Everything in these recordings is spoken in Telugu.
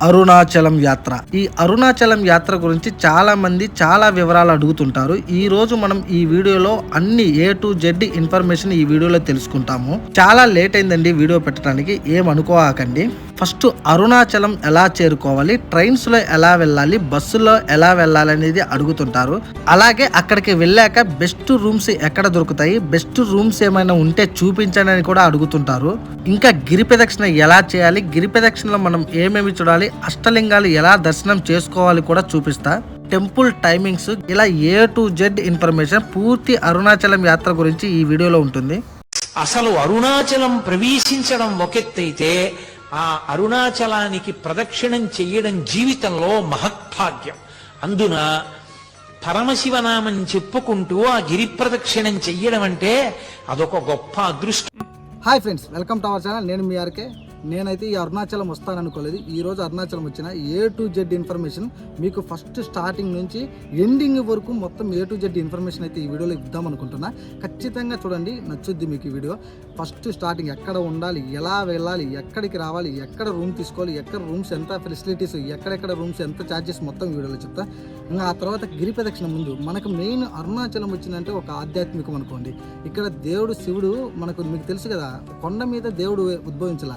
అరుణాచలం యాత్ర. ఈ అరుణాచలం యాత్ర గురించి చాలా మంది చాలా వివరాలు అడుగుతుంటారు. ఈ రోజు మనం ఈ వీడియోలో అన్ని A to Z ఇన్ఫర్మేషన్ ఈ వీడియోలో తెలుసుకుంటాము. చాలా లేట్ అయిందండి వీడియో పెట్టడానికి, ఏమనుకోకండి. ఫస్ట్ అరుణాచలం ఎలా చేరుకోవాలి, ట్రైన్స్ లో ఎలా వెళ్ళాలి, బస్సులో ఎలా వెళ్ళాలి అనేది అడుగుతుంటారు. అలాగే అక్కడికి వెళ్ళాక బెస్ట్ రూమ్స్ ఎక్కడ దొరుకుతాయి, బెస్ట్ రూమ్స్ ఏమైనా ఉంటే చూపించండి అని కూడా అడుగుతుంటారు. ఇంకా గిరి ప్రదక్షిణ ఎలా చేయాలి, గిరి ప్రదక్షిణలో మనం ఏమేమి చూడాలి, అష్టలింగాలు ఎలా దర్శనం చేసుకోవాలి కూడా చూపిస్తా. టెంపుల్ టైమింగ్స్, ఇలా A to Z ఇన్ఫర్మేషన్ పూర్తి అరుణాచలం యాత్ర గురించి ఈ వీడియోలో ఉంటుంది. అసలు అరుణాచలం ప్రవేశించడం ఒకెత్తైతే ఆ అరుణాచలానికి ప్రదక్షిణం చెయ్యడం జీవితంలో మహత్భాగ్యం. అందున పరమశివనామం చెప్పుకుంటూ ఆ గిరి ప్రదక్షిణం చెయ్యడం అంటే అదొక గొప్ప అదృష్టం. Hi friends, welcome to our channel. నేను మీ ఆర్కే. నేనైతే ఈ అరుణాచలం వస్తాననుకోలేదు. ఈరోజు అరుణాచలం వచ్చిన A to Z ఇన్ఫర్మేషన్ మీకు ఫస్ట్ స్టార్టింగ్ నుంచి ఎండింగ్ వరకు మొత్తం A to Z ఇన్ఫర్మేషన్ అయితే ఈ వీడియోలో ఇద్దాం అనుకుంటున్నా. ఖచ్చితంగా చూడండి, నచ్చుద్ది మీకు ఈ వీడియో. ఫస్ట్ స్టార్టింగ్ ఎక్కడ ఉండాలి, ఎలా వెళ్ళాలి, ఎక్కడికి రావాలి, ఎక్కడ రూమ్ తీసుకోవాలి, ఎక్కడ రూమ్స్ ఎంత ఫెసిలిటీస్, ఎక్కడెక్కడ రూమ్స్ ఎంత ఛార్జెస్ మొత్తం వీడియోలో చెప్తా. ఇంకా ఆ తర్వాత గిరి ప్రదక్షిణ ముందు మనకు మెయిన్ అరుణాచలం వచ్చిందంటే ఒక ఆధ్యాత్మికం అనుకోండి. ఇక్కడ దేవుడు శివుడు మనకు మీకు తెలుసు కదా, కొండ మీద దేవుడు ఉద్భవించాల,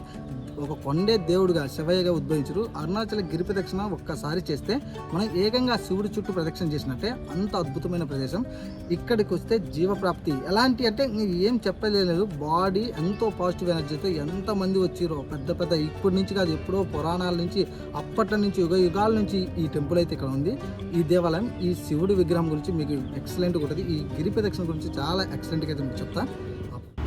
ఒక కొండే దేవుడుగా శివయ్యగా ఉద్భవించరు. అరుణాచల గిరి ప్రదక్షిణ ఒక్కసారి చేస్తే మనం ఏకంగా శివుడి చుట్టూ ప్రదక్షిణ చేసినట్టే. అంత అద్భుతమైన ప్రదేశం. ఇక్కడికి వస్తే జీవప్రాప్తి ఎలాంటి అంటే ఏం చెప్పలేదు. బాడీ ఎంతో పాజిటివ్ ఎనర్జీతో ఎంతమంది వచ్చిరో, పెద్ద పెద్ద ఇప్పటి నుంచి కాదు, ఎప్పుడో పురాణాల నుంచి, అప్పటి నుంచి, యుగాల నుంచి ఈ టెంపుల్ అయితే ఇక్కడ ఉంది. ఈ దేవాలయం, ఈ శివుడి విగ్రహం గురించి మీకు ఎక్సలెంట్గా ఉంటుంది. ఈ గిరి ప్రదక్షిణ గురించి చాలా ఎక్సలెంట్గా అయితే మీకు చెప్తా.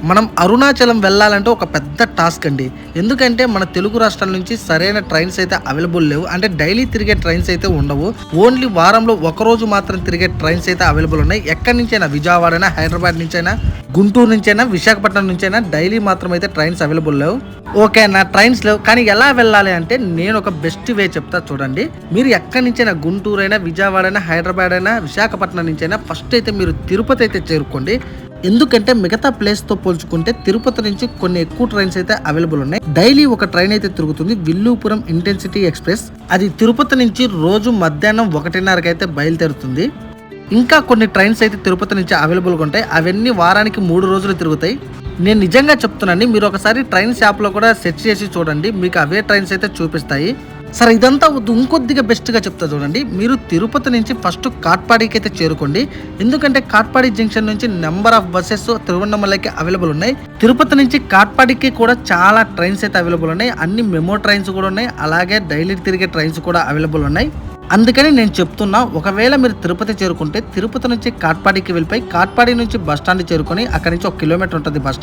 మనం అరుణాచలం వెళ్ళాలంటే ఒక పెద్ద టాస్క్ అండి. ఎందుకంటే మన తెలుగు రాష్ట్రాల నుంచి సరైన ట్రైన్స్ అయితే అవైలబుల్ లేవు. అంటే డైలీ తిరిగే ట్రైన్స్ అయితే ఉండవు. ఓన్లీ వారంలో ఒకరోజు మాత్రం తిరిగే ట్రైన్స్ అయితే అవైలబుల్ ఉన్నాయి. ఎక్కడి నుంచైనా, విజయవాడ, హైదరాబాద్ నుంచైనా, గుంటూరు నుంచైనా, విశాఖపట్నం నుంచైనా డైలీ మాత్రం అయితే ట్రైన్స్ అవైలబుల్ లేవు. ఓకే, నా ట్రైన్స్ లేవు, కానీ ఎలా వెళ్ళాలి అంటే నేను ఒక బెస్ట్ వే చెప్తా చూడండి. మీరు ఎక్కడి నుంచైనా, గుంటూరు అయినా, విజయవాడ అయినా, హైదరాబాద్ అయినా, విశాఖపట్నం నుంచైనా ఫస్ట్ అయితే మీరు తిరుపతి అయితే చేరుకోండి. ఎందుకంటే మిగతా ప్లేస్ తో పోల్చుకుంటే తిరుపతి నుంచి కొన్ని ఎక్కువ ట్రైన్స్ అయితే అవైలబుల్ ఉన్నాయి. డైలీ ఒక ట్రైన్ అయితే తిరుగుతుంది, విల్లుపురం ఇంటెన్సిటీ ఎక్స్ప్రెస్. అది తిరుపతి నుంచి రోజు మధ్యాహ్నం 1:30కి అయితే బయలుదేరుతుంది. ఇంకా కొన్ని ట్రైన్స్ అయితే తిరుపతి నుంచి అవైలబుల్గా ఉంటాయి. అవన్నీ వారానికి 3 రోజులు తిరుగుతాయి. నేను నిజంగా చెప్తున్నాను, మీరు ఒకసారి ట్రైన్స్ యాప్లో కూడా సెర్చ్ చేసి చూడండి, మీకు అవే ట్రైన్స్ అయితే చూపిస్తాయి. సరే, ఇదంతా ఇంకొద్దిగా బెస్ట్గా చెప్తా చూడండి. మీరు తిరుపతి నుంచి ఫస్ట్ కాట్పాడికి అయితే చేరుకోండి. ఎందుకంటే కాట్పాడి జంక్షన్ నుంచి నెంబర్ ఆఫ్ బస్సెస్ తిరువన్నమలైకి అవైలబుల్ ఉన్నాయి. తిరుపతి నుంచి కాట్పాడికి కూడా చాలా ట్రైన్స్ అయితే అవైలబుల్ ఉన్నాయి. అన్ని మెమో ట్రైన్స్ కూడా ఉన్నాయి, అలాగే డైలీ తిరిగే ట్రైన్స్ కూడా అవైలబుల్ ఉన్నాయి. అందుకని నేను చెప్తున్నా, ఒకవేళ మీరు తిరుపతి చేరుకుంటే తిరుపతి నుంచి కాట్పాడికి వెళ్ళిపోయి కాట్పాడి నుంచి బస్ స్టాండ్ చేరుకొని అక్కడి నుంచి 1 కిలోమీటర్ ఉంటుంది బస్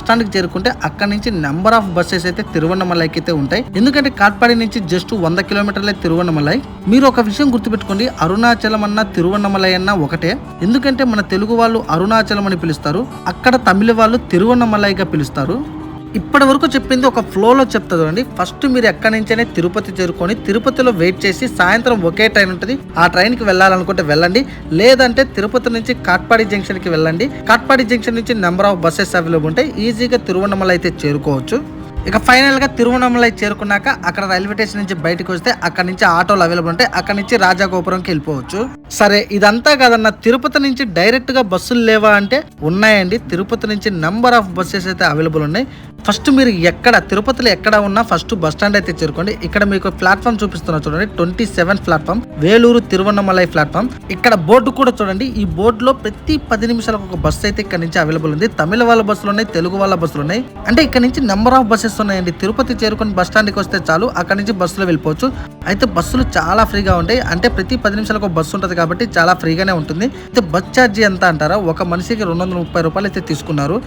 స్టాండ్కి చేరుకుంటే అక్కడి నుంచి నెంబర్ ఆఫ్ బస్సెస్ అయితే తిరువన్నమలైకి అయితే ఉంటాయి. ఎందుకంటే కాట్పాడి నుంచి జస్ట్ 100 కిలోమీటర్లే తిరువన్నమలై. మీరు ఒక విషయం గుర్తుపెట్టుకోండి, అరుణాచలం అన్న తిరువన్నమలై అన్న ఒకటే. ఎందుకంటే మన తెలుగు వాళ్ళు అరుణాచలం అని పిలుస్తారు, అక్కడ తమిళ వాళ్ళు తిరువన్నమలైగా పిలుస్తారు. ఇప్పటి వరకు చెప్పింది ఒక ఫ్లోలో చెప్తా చూడండి. ఫస్ట్ మీరు ఎక్కడి నుంచైనా తిరుపతి చేరుకొని తిరుపతిలో వెయిట్ చేసి సాయంత్రం ఒకే ట్రైన్ ఉంటుంది, ఆ ట్రైన్కి వెళ్ళాలనుకుంటే వెళ్ళండి. లేదంటే తిరుపతి నుంచి కాట్పాడి జంక్షన్కి వెళ్ళండి. కాట్పాడి జంక్షన్ నుంచి నెంబర్ ఆఫ్ బస్సెస్ అవైలబుల్ ఉంటాయి. ఈజీగా తిరువన్నమలై అయితే చేరుకోవచ్చు. ఇక ఫైనల్ గా తిరువన్నమలై చేరుకున్నాక అక్కడ రైల్వే స్టేషన్ నుంచి బయటకు వస్తే అక్కడ నుంచి ఆటోలు అవైలబుల్ ఉంటాయి. అక్కడ నుంచి రాజగోపురంకి వెళ్ళిపోవచ్చు. సరే, ఇదంతా కాదన్న తిరుపతి నుంచి డైరెక్ట్ గా బస్సులు లేవా అంటే ఉన్నాయండి. తిరుపతి నుంచి నెంబర్ ఆఫ్ బస్సెస్ అయితే అవైలబుల్ ఉన్నాయి. ఫస్ట్ మీరు ఎక్కడ తిరుపతిలో ఎక్కడ ఉన్నా ఫస్ట్ బస్ స్టాండ్ అయితే చేరుకోండి. ఇక్కడ మీకు ప్లాట్ఫామ్ చూపిస్తున్నా చూడండి, 27 ప్లాట్ఫామ్, వేలూరు తిరువన్నమలై ప్లాట్ఫామ్. ఇక్కడ బోర్డు కూడా చూడండి. ఈ బోర్డులో ప్రతి 10 నిమిషాలకు ఒక బస్సు అయితే ఇక్కడ నుంచి అవైలబుల్ ఉంది. తమిళ వాళ్ళ బస్సులు ఉన్నాయి, తెలుగు వాళ్ళ బస్సులు ఉన్నాయి. అంటే ఇక్కడ నుంచి నెంబర్ ఆఫ్ బస్సెస్ ఉన్నాయండి. తిరుపతి చేరుకొని బస్ స్టాండ్కి వస్తే చాలు, అక్కడ నుంచి బస్సులో వెళ్ళిపోవచ్చు. అయితే బస్సులు చాలా ఫ్రీగా ఉంటాయి. అంటే ప్రతి 10 నిమిషాలకు ఒక బస్సు ఉంటుంది కాబట్టి చాలా ఫ్రీగానే ఉంటుంది. అయితే బస్ ఛార్జీ ఎంత అంటారా, ఒక మనిషికి 230 రూపాయలు అయితే తీసుకున్నారు.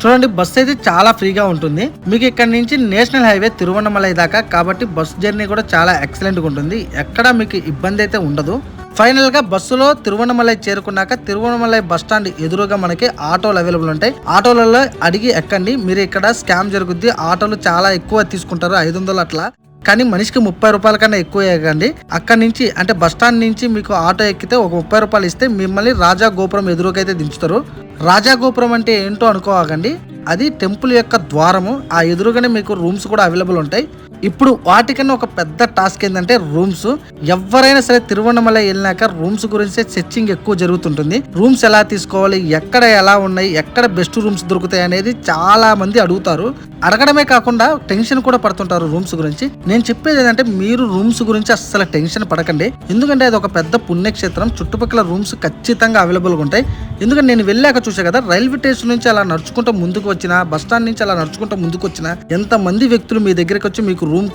చూడండి, బస్సు అయితే చాలా ఫ్రీగా ఉంటుంది. మీకు ఇక్కడ నుంచి నేషనల్ హైవే తిరువన్నమలై దాకా, కాబట్టి బస్ జర్నీ కూడా చాలా ఎక్సలెంట్గా ఉంటుంది. ఎక్కడ మీకు ఇబ్బంది అయితే ఉండదు. ఫైనల్ గా బస్సులో తిరువన్నమలై చేరుకున్నాక తిరువన్నమలై బస్ స్టాండ్ ఎదురుగా మనకి ఆటోలు అవైలబుల్ ఉంటాయి. ఆటోలలో అడిగి ఎక్కండి. మీరు ఇక్కడ స్కామ్ జరుగుద్ది, ఆటోలు చాలా ఎక్కువ తీసుకుంటారు, 500 అట్లా. కానీ మనిషికి 30 రూపాయల కన్నా ఎక్కువ ఎక్కండి. అక్కడి నుంచి అంటే బస్ స్టాండ్ నుంచి మీకు ఆటో ఎక్కితే ఒక 30 రూపాయలు ఇస్తే మిమ్మల్ని రాజా గోపురం ఎదురుకైతే దించుతారు. రాజా గోపురం అంటే ఏంటో అనుకోకండి, అది టెంపుల్ యొక్క ద్వారము. ఆ ఎదురుగానే మీకు రూమ్స్ కూడా అవైలబుల్ ఉంటాయి. ఇప్పుడు వాటికన్నా ఒక పెద్ద టాస్క్ ఏంటంటే రూమ్స్. ఎవరైనా సరే తిరువన్నమలై వెళ్ళినాక రూమ్స్ గురించి సెర్చింగ్ ఎక్కువ జరుగుతుంటుంది. రూమ్స్ ఎలా తీసుకోవాలి, ఎక్కడ ఎలా ఉన్నాయి, ఎక్కడ బెస్ట్ రూమ్స్ దొరుకుతాయి అనేది చాలా మంది అడుగుతారు. అడగడమే కాకుండా టెన్షన్ కూడా పడుతుంటారు రూమ్స్ గురించి. నేను చెప్పేది ఏంటంటే మీరు రూమ్స్ గురించి అస్సలు టెన్షన్ పడకండి. ఎందుకంటే అది ఒక పెద్ద పుణ్యక్షేత్రం. చుట్టుపక్కల రూమ్స్ ఖచ్చితంగా అవైలబుల్గా ఉంటాయి. ఎందుకంటే నేను వెళ్ళాక చూసా కదా, రైల్వే స్టేషన్ నుంచి అలా నడుచుకుంటూ ముందుకు వచ్చిన, బస్ స్టాండ్ నుంచి అలా నడుచుకుంటూ ముందుకు వచ్చిన ఎంతమంది వ్యక్తులు మీ దగ్గరికి వచ్చి మీకు రూమ్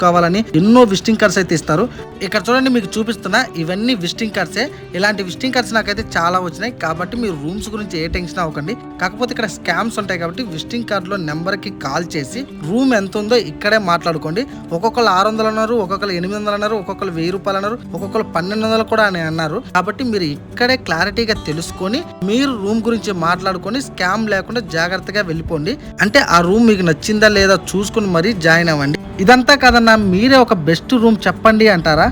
కావాలని ఎన్నో విజిటింగ్ కార్డ్స్ అయితే ఇస్తారు. ఇక్కడ చూడండి, మీకు చూపిస్తున్నా ఇవన్నీ విజిటింగ్ కార్డ్సే. ఇలాంటి విజిటింగ్ కార్డ్స్ నాకైతే చాలా వచ్చినాయి. కాబట్టి మీరు రూమ్స్ గురించి ఏ టెన్షన్ అవ్వకండి. కాకపోతే ఇక్కడ స్కామ్స్ ఉంటాయి కాబట్టి విజిటింగ్ కార్డులో నెంబర్కి కాల్ చేసి రూమ్ ఎంత ఉందో ఇక్కడే మాట్లాడుకోండి. ఒక్కొక్కరు 600 అన్నారు, ఒక్కొక్కరు 800 అన్నారు, ఒక్కొక్కరు 1000 రూపాయలు అన్నారు, ఒక్కొక్కరు 1200 కూడా అని అన్నారు. కాబట్టి మీరు ఇక్కడే క్లారిటీగా తెలుసుకొని మీరు రూమ్ గురించి మాట్లాడుకొని స్కామ్ లేకుండా జాగ్రత్తగా వెళ్ళిపోండి. అంటే ఆ రూమ్ మీకు నచ్చిందా లేదా చూసుకుని మరీ జాయిన్ అవ్వండి. ఇదంతా కాదన్నా మీరే ఒక బెస్ట్ రూమ్ చెప్పండి అంటారా?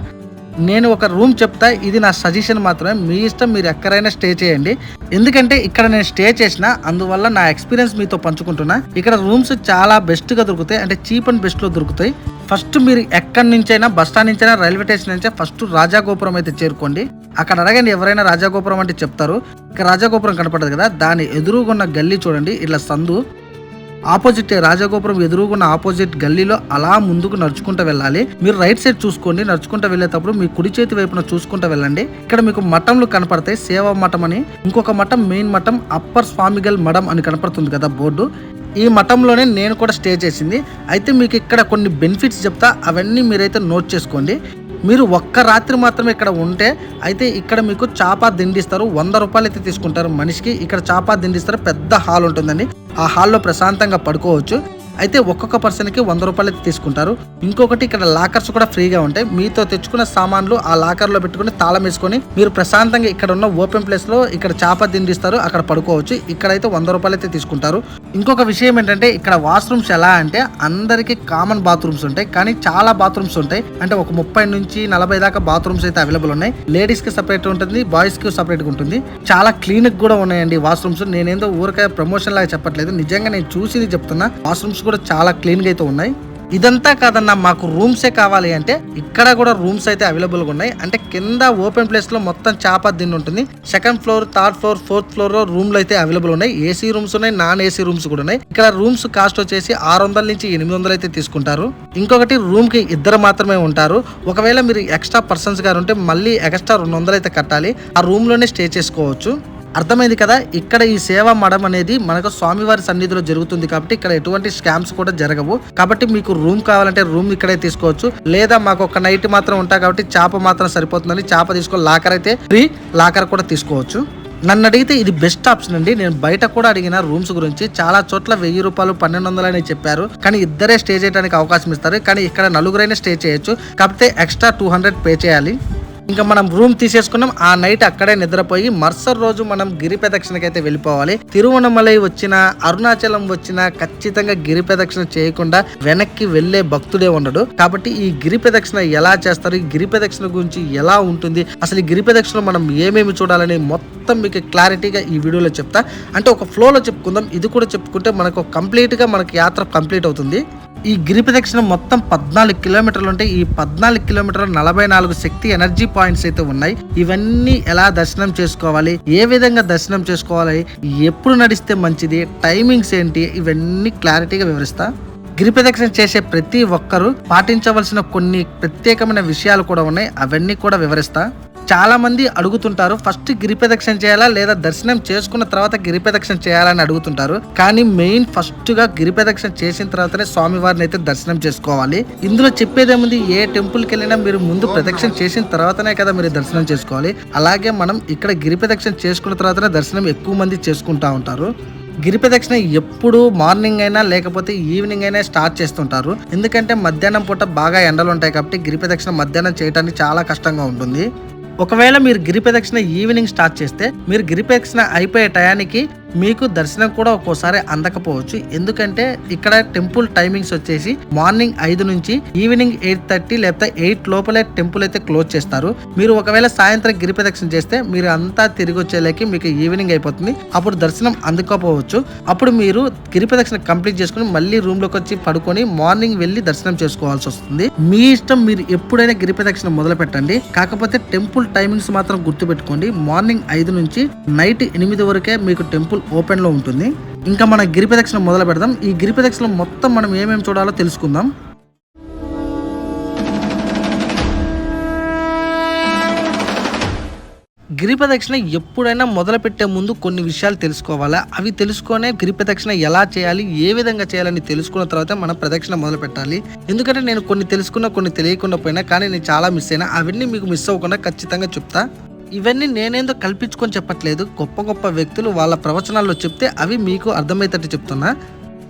నేను ఒక రూమ్ చెప్తా, ఇది నా సజెషన్ మాత్రమే. మీ ఇష్టం, మీరు ఎక్కడైనా స్టే చేయండి. ఎందుకంటే ఇక్కడ నేను స్టే చేసిన, అందువల్ల నా ఎక్స్పీరియన్స్ మీతో పంచుకుంటున్నా. ఇక్కడ రూమ్స్ చాలా బెస్ట్ గా దొరుకుతాయి, అంటే చీప్ అండ్ బెస్ట్ లో దొరుకుతాయి. ఫస్ట్ మీరు ఎక్కడి నుంచైనా, బస్ స్టాండ్ నుంచైనా, రైల్వే స్టేషన్ నుంచే ఫస్ట్ రాజాగోపురం అయితే చేరుకోండి. అక్కడ అడగండి, ఎవరైనా రాజాగోపురం అంటే చెప్తారు. ఇక్కడ రాజాగోపురం కనపడదు కదా, దాని ఎదురుగున్న గల్లీ చూడండి, ఇట్లా సందు. ఆపోజిట్ రాజగోపురం ఎదురుగున్న ఆపోజిట్ గల్లీలో అలా ముందుకు నడుచుకుంటూ వెళ్ళాలి. మీరు రైట్ సైడ్ చూసుకోండి. నడుచుకుంటూ వెళ్ళేటప్పుడు మీ కుడి చేతి వైపున చూసుకుంటూ వెళ్ళండి. ఇక్కడ మీకు మఠంలు కనపడతాయి, సేవా మఠం అని. ఇంకొక మఠం, మెయిన్ మఠం అప్పర్ స్వామిగల్ మఠం అని కనపడుతుంది కదా బోర్డు. ఈ మఠంలోనే నేను కూడా స్టే చేసింది. అయితే మీకు ఇక్కడ కొన్ని బెనిఫిట్స్ చెప్తా, అవన్నీ మీరైతే నోట్ చేసుకోండి. మీరు ఒక్క రాత్రి మాత్రమే ఇక్కడ ఉంటే అయితే ఇక్కడ మీకు చాపా దిండిస్తారు. 100 రూపాయలు అయితే తీసుకుంటారు మనిషికి. ఇక్కడ చాపా దిండిస్తారు. పెద్ద హాల్ ఉంటుందండి. ఆ హాల్లో ప్రశాంతంగా పడుకోవచ్చు. అయితే ఒక్కొక్క పర్సన్కి 100 రూపాయలు అయితే తీసుకుంటారు. ఇంకొకటి ఇక్కడ లాకర్స్ కూడా ఫ్రీగా ఉంటాయి. మీతో తెచ్చుకున్న సామాన్లు ఆ లాకర్లో పెట్టుకుని తాళం వేసుకొని మీరు ప్రశాంతంగా ఇక్కడ ఉన్న ఓపెన్ ప్లేస్లో ఇక్కడ చాప దిండిస్తారు, అక్కడ పడుకోవచ్చు. ఇక్కడైతే 100 రూపాయలు అయితే తీసుకుంటారు. ఇంకొక విషయం ఏంటంటే ఇక్కడ వాష్రూమ్స్ ఎలా అంటే అందరికీ కామన్ బాత్రూమ్స్ ఉంటాయి, కానీ చాలా బాత్రూమ్స్ ఉంటాయి. అంటే ఒక 30 నుంచి 40 దాకా బాత్రూమ్స్ అయితే అవైలబుల్ ఉన్నాయి. లేడీస్ కి సపరేట్ ఉంటుంది, బాయ్స్ కి సపరేట్ గా ఉంటుంది. చాలా క్లీన్ కూడా ఉన్నాయండి వాష్రూమ్స్. నేనేందో ఊరికే ప్రమోషన్ లాగా చెప్పట్లేదు, నిజంగా నేను చూసి చెప్తున్నా. వాష్రూమ్స్ కూడా చాలా క్లీన్ గా అయితే ఉన్నాయి. ఇదంతా కాదన్నా, మాకు రూమ్సే కావాలి అంటే ఇక్కడ కూడా రూమ్స్ అయితే అవైలబుల్ గా ఉన్నాయి. అంటే కింద ఓపెన్ ప్లేస్ లో మొత్తం చాప దిండి ఉంటుంది. Second floor, third floor, fourth floor లో రూమ్లు అయితే అవైలబుల్ ఉన్నాయి. ఏసీ రూమ్స్ ఉన్నాయి, నాన్ ఏసీ రూమ్స్ కూడా ఉన్నాయి. ఇక్కడ రూమ్స్ కాస్ట్ వచ్చేసి 600 నుంచి 800 అయితే తీసుకుంటారు. ఇంకొకటి రూమ్ కి 2 మాత్రమే ఉంటారు. ఒకవేళ మీరు ఎక్స్ట్రా పర్సన్స్ గారు ఉంటే మళ్ళీ ఎక్స్ట్రా 200 అయితే కట్టాలి. ఆ రూమ్ లోనే స్టే చేసుకోవచ్చు. అర్థమైంది కదా. ఇక్కడ ఈ సేవా మఠం అనేది మనకు స్వామివారి సన్నిధిలో జరుగుతుంది కాబట్టి ఇక్కడ ఎటువంటి స్కామ్స్ కూడా జరగవు. కాబట్టి మీకు రూమ్ కావాలంటే రూమ్ ఇక్కడే తీసుకోవచ్చు. లేదా మాకు ఒక నైట్ మాత్రం ఉంటాయి కాబట్టి చాప మాత్రం సరిపోతుందని చాప తీసుకో. లాకర్ అయితే ఫ్రీ, లాకర్ కూడా తీసుకోవచ్చు. నన్ను అడిగితే ఇది బెస్ట్ ఆప్షన్ అండి. నేను బయట కూడా అడిగిన రూమ్స్ గురించి, చాలా చోట్ల 1000 రూపాయలు 1200 అని చెప్పారు. కానీ ఇద్దరే స్టే చేయడానికి అవకాశం ఇస్తారు. కానీ ఇక్కడ నలుగురైనా స్టే చేయొచ్చు. కాకపోతే ఎక్స్ట్రా 200 పే చేయాలి. ఇంకా మనం రూమ్ తీసేసుకున్నాం. ఆ నైట్ అక్కడే నిద్రపోయి మరుసటి రోజు మనం గిరి ప్రదక్షిణకి అయితే వెళ్ళిపోవాలి. తిరువన్నమలై వచ్చినా, అరుణాచలం వచ్చినా ఖచ్చితంగా గిరి ప్రదక్షిణ చేయకుండా వెనక్కి వెళ్లే భక్తుడే ఉండడు. కాబట్టి ఈ గిరి ప్రదక్షిణ ఎలా చేస్తారు, ఈ గిరి ప్రదక్షిణ గురించి ఎలా ఉంటుంది, అసలు ఈ గిరి ప్రదక్షిణ మనం ఏమేమి చూడాలని మొత్తం మీకు క్లారిటీగా ఈ వీడియోలో చెప్తా. అంటే ఒక ఫ్లోలో చెప్పుకుందాం. ఇది కూడా చెప్పుకుంటే మనకు కంప్లీట్ గా మనకి యాత్ర కంప్లీట్ అవుతుంది. ఈ గిరి ప్రదక్షిణ మొత్తం 14 కిలోమీటర్లు ఉంటాయి. ఈ 14 కిలోమీటర్లు 44 శక్తి ఎనర్జీ పాయింట్స్ అయితే ఉన్నాయి. ఇవన్నీ ఎలా దర్శనం చేసుకోవాలి, ఏ విధంగా దర్శనం చేసుకోవాలి, ఎప్పుడు నడిస్తే మంచిది, టైమింగ్స్ ఏంటి, ఇవన్నీ క్లారిటీగా వివరిస్తా. గిరి ప్రదక్షిణ చేసే ప్రతి ఒక్కరూ పాటించవలసిన కొన్ని ప్రత్యేకమైన విషయాలు కూడా ఉన్నాయి. అవన్నీ కూడా వివరిస్తా. చాలా మంది అడుగుతుంటారు, ఫస్ట్ గిరి ప్రదక్షిణ చేయాలా లేదా దర్శనం చేసుకున్న తర్వాత గిరి ప్రదక్షిణ చేయాలని అడుగుతుంటారు. కానీ మెయిన్ ఫస్ట్ గా గిరి ప్రదక్షిణ చేసిన తర్వాతనే స్వామివారిని అయితే దర్శనం చేసుకోవాలి. ఇందులో చెప్పేదేముంది, ఏ టెంపుల్ కి వెళ్ళినా మీరు ముందు ప్రదక్షిణ చేసిన తర్వాతనే కదా మీరు దర్శనం చేసుకోవాలి. అలాగే మనం ఇక్కడ గిరి ప్రదక్షిణ చేసుకున్న తర్వాతనే దర్శనం ఎక్కువ మంది చేసుకుంటా ఉంటారు. గిరి ప్రదక్షిణ ఎప్పుడు మార్నింగ్ అయినా లేకపోతే ఈవినింగ్ అయినా స్టార్ట్ చేస్తుంటారు. ఎందుకంటే మధ్యాహ్నం పూట బాగా ఎండలు ఉంటాయి కాబట్టి గిరి ప్రదక్షిణ మధ్యాహ్నం చేయడానికి చాలా కష్టంగా ఉంటుంది. ఒకవేళ మీరు గిరి ప్రదక్షిణ ఈవినింగ్ స్టార్ట్ చేస్తే మీరు గిరి ప్రదక్షిణ అయిపోయే టయానికి మీకు దర్శనం కూడా ఒక్కోసారి అందకపోవచ్చు. ఎందుకంటే ఇక్కడ టెంపుల్ టైమింగ్స్ వచ్చేసి మార్నింగ్ 5 నుంచి ఈవినింగ్ 8:30 లేకపోతే 8 లోపలే టెంపుల్ అయితే క్లోజ్ చేస్తారు. మీరు ఒకవేళ సాయంత్రం గిరి ప్రదక్షిణ చేస్తే మీరు అంతా తిరిగి వచ్చేలేకి మీకు ఈవినింగ్ అయిపోతుంది. అప్పుడు దర్శనం అందుకోపోవచ్చు. అప్పుడు మీరు గిరి ప్రదక్షిణ కంప్లీట్ చేసుకుని మళ్ళీ రూమ్ లోకి వచ్చి పడుకొని మార్నింగ్ వెళ్ళి దర్శనం చేసుకోవాల్సి వస్తుంది. మీ ఇష్టం, మీరు ఎప్పుడైనా గిరి ప్రదక్షిణ మొదలు పెట్టండి. కాకపోతే టెంపుల్ టైమింగ్స్ మాత్రం గుర్తు పెట్టుకోండి. మార్నింగ్ 5 నుంచి నైట్ 8 వరకే మీకు టెంపుల్ ఓపెన్ లో ఉంటుంది. ఇంకా మన గిరి ప్రదక్షిణ మొదలు పెడదాం. ఈ గిరి ప్రదక్షిణ మొత్తం మనం ఏమేమి చూడాలో తెలుసుకుందాం. గిరి ప్రదక్షిణ ఎప్పుడైనా మొదలు పెట్టే ముందు కొన్ని విషయాలు తెలుసుకోవాలా. అవి తెలుసుకునే గిరి ప్రదక్షిణ ఎలా చేయాలి, ఏ విధంగా చేయాలని తెలుసుకున్న తర్వాత మనం ప్రదక్షిణ మొదలు పెట్టాలి. ఎందుకంటే నేను కొన్ని తెలుసుకున్నా, కొన్ని తెలియకుండా పోయినా, కానీ నేను చాలా మిస్ అయినా. అవన్నీ మీకు మిస్ అవ్వకుండా ఖచ్చితంగా చెప్తా. ఇవన్నీ నేనేందో కల్పించుకొని చెప్పట్లేదు. గొప్ప గొప్ప వ్యక్తులు వాళ్ళ ప్రవచనాల్లో చెప్తే అవి మీకు అర్థమయ్యేటట్టు చెప్తున్నా.